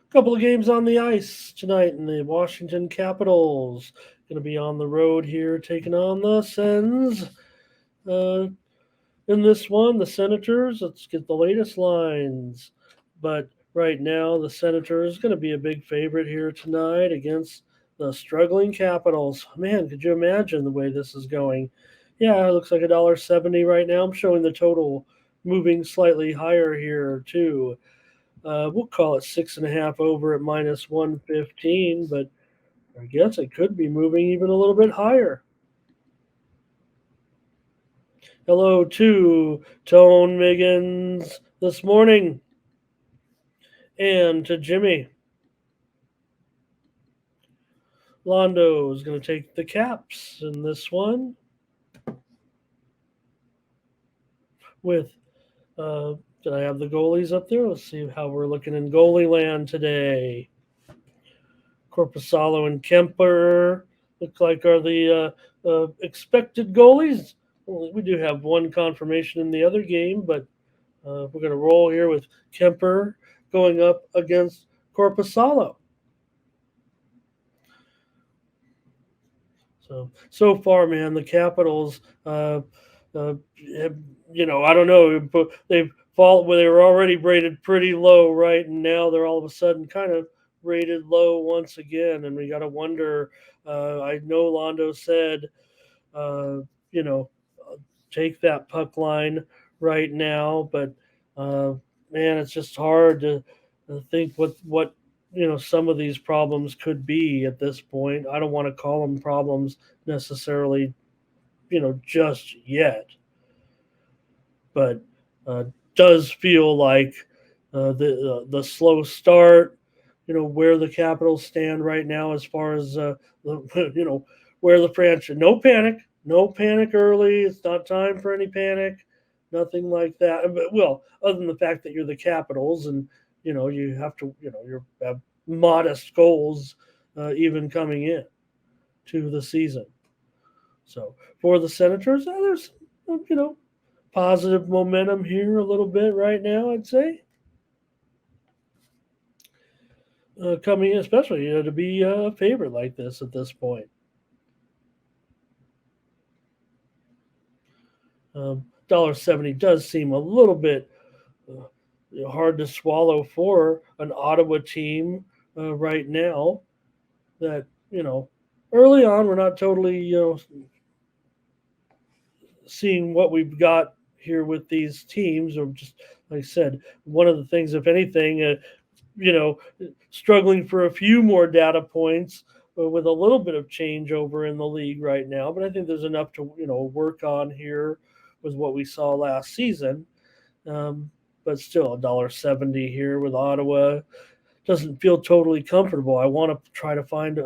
Couple of games on the ice tonight, and the Washington Capitals going to be on the road here, taking on the Sens. Uh, in this one, the Senators. Let's get the latest lines. But right now, the Senators going to be a big favorite here tonight against the struggling Capitals. Man, could you imagine the way this is going? Yeah, it looks like $1.70 right now. I'm showing the total moving slightly higher here too. We'll call it 6.5 over at -115, but I guess it could be moving even a little bit higher. Hello to Tone Miggins this morning, and to Jimmy. Londo is going to take the Caps in this one with. Uh, did I have the goalies up there? Let's see how we're looking in goalie land today. Corpusalo and Kemper look like are the expected goalies. Well, we do have one confirmation in the other game, but we're going to roll here with Kemper going up against Corpusalo. So far, man, the Capitals, have, I don't know, but they've fallen where they were already rated pretty low, right? And now they're all of a sudden kind of rated low once again, and we got to wonder. I know Londo said, uh, you know, take that puck line right now, but uh, man, it's just hard to think what some of these problems could be at this point. I don't want to call them problems necessarily, just yet, but uh, does feel like the slow start, where the Capitals stand right now as far as where the franchise. No panic early. It's not time for any panic. Nothing like that. But, well, other than the fact that you're the Capitals and you have to you have modest goals even coming in to the season. So for the Senators, there's positive momentum here a little bit right now. I'd say coming in, especially to be a favorite like this at this point. $1.70 does seem a little bit hard to swallow for an Ottawa team right now. That early on we're not totally seeing what we've got here with these teams, or just like I said, one of the things, if anything, you know, struggling for a few more data points with a little bit of changeover in the league right now. But I think there's enough to work on here with what we saw last season. But still, $1.70 here with Ottawa doesn't feel totally comfortable. I want to try to find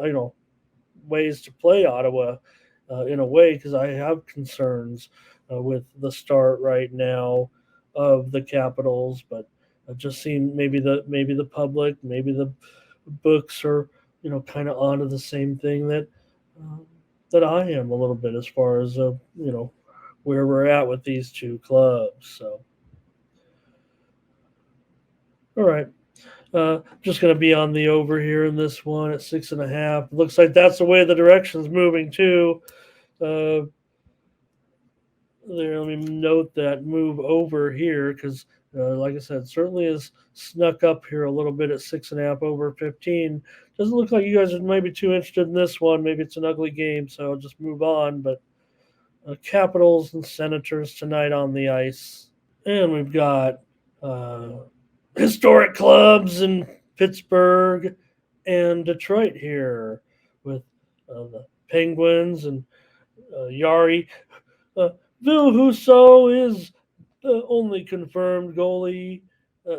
ways to play Ottawa in a way because I have concerns with the start right now of the Capitals, but I've just seen maybe the public, maybe the books are kind of onto the same thing uh, that I am a little bit as far as where we're at with these two clubs. So all right. Just going to be on the over here in this one at 6.5. Looks like that's the way the direction's moving too. Uh, There, let me note that move over here because, like I said, certainly is snuck up here a little bit at 6.5 over 15. Doesn't look like you guys are maybe too interested in this one. Maybe it's an ugly game, so I'll just move on. But Capitals and Senators tonight on the ice, and we've got uh, historic clubs in Pittsburgh and Detroit here with the Penguins and Yari. Uh, Bill Husso is the only confirmed goalie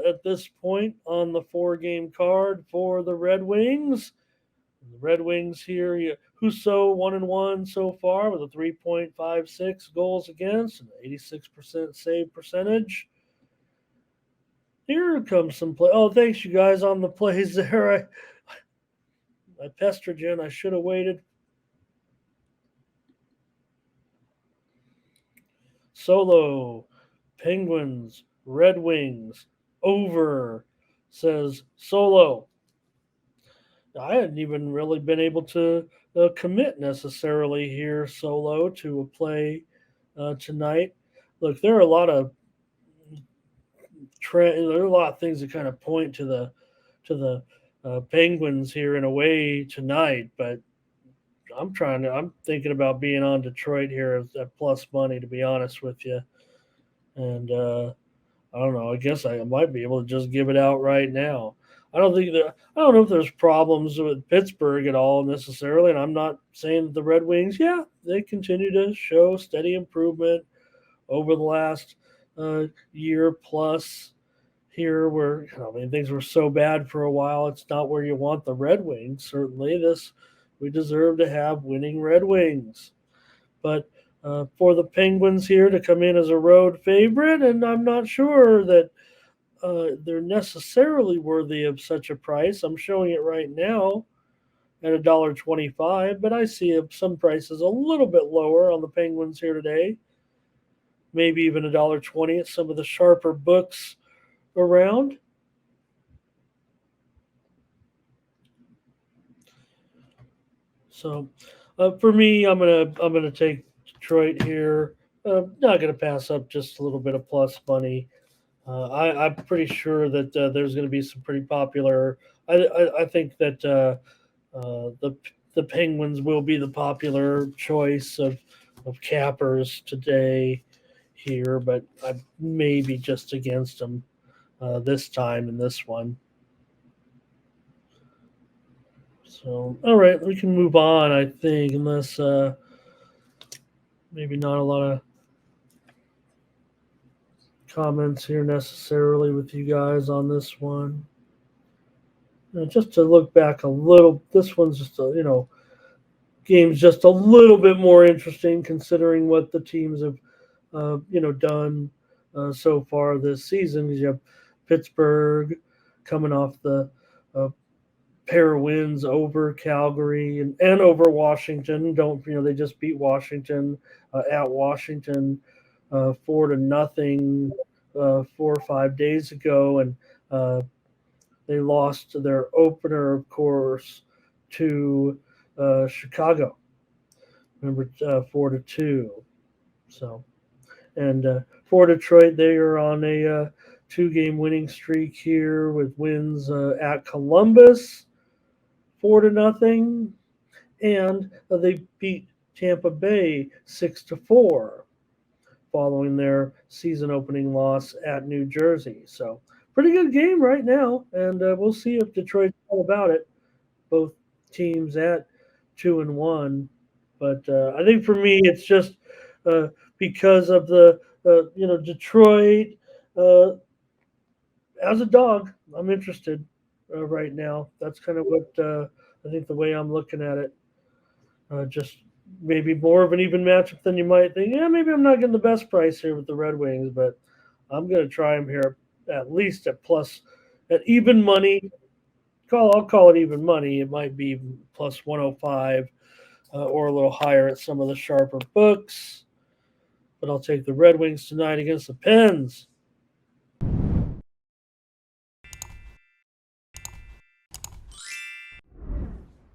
at this point on the 4 game card for the Red Wings. The Red Wings here, Husso 1-1 so far with a 3.56 goals against and 86% save percentage. Here comes some play. Oh, thanks you guys on the plays there. I pestered you and I should have waited. Solo, Penguins, Red Wings, over, says Solo. I hadn't even really been able to commit necessarily here solo to a play tonight. Look, there are a lot of there are a lot of things that kind of point to the Penguins here in a way tonight, but I'm thinking about being on Detroit here at plus money, to be honest with you. And I don't know. I guess I might be able to just give it out right now. I don't know if there's problems with Pittsburgh at all necessarily, and I'm not saying that the Red Wings. Yeah, they continue to show steady improvement over the last year plus here. Where I mean things were so bad for a while, it's not where you want the Red Wings. Certainly, this we deserve to have winning Red Wings, but for the Penguins here to come in as a road favorite, and I'm not sure that they're necessarily worthy of such a price. I'm showing it right now at $1.25, but I see some prices a little bit lower on the Penguins here today. Maybe even $1.20 at some of the sharper books around. So for me, I'm gonna take Detroit here. Not gonna pass up just a little bit of plus money. I'm pretty sure that there's going to be some pretty popular. I think that the Penguins will be the popular choice of cappers today here, but I may be just against them this time in this one. So, all right, we can move on. I think, unless maybe not a lot of comments here necessarily with you guys on this one. Just to look back a little, this one's just a game's just a little bit more interesting considering what the teams have done so far this season. You have Pittsburgh coming off the uh, pair of wins over Calgary and over Washington. Don't they just beat Washington at Washington 4-0 4 or 5 days ago, and they lost their opener, of course, to Chicago. Remember, 4-2. So, and for Detroit, they are on a two-game winning streak here with wins at Columbus, 4-0, and they beat Tampa Bay 6-4, following their season-opening loss at New Jersey. So, pretty good game right now, and we'll see if Detroit's all about it. Both teams at 2-1, but I think for me it's just because of the Detroit uh, as a dog. I'm interested right now. That's kind of what I think the way I'm looking at it. Just maybe more of an even matchup than you might think. Yeah, maybe I'm not getting the best price here with the Red Wings, but I'm going to try them here at least at even money. I'll call it even money. It might be plus 105 or a little higher at some of the sharper books. But I'll take the Red Wings tonight against the Pens.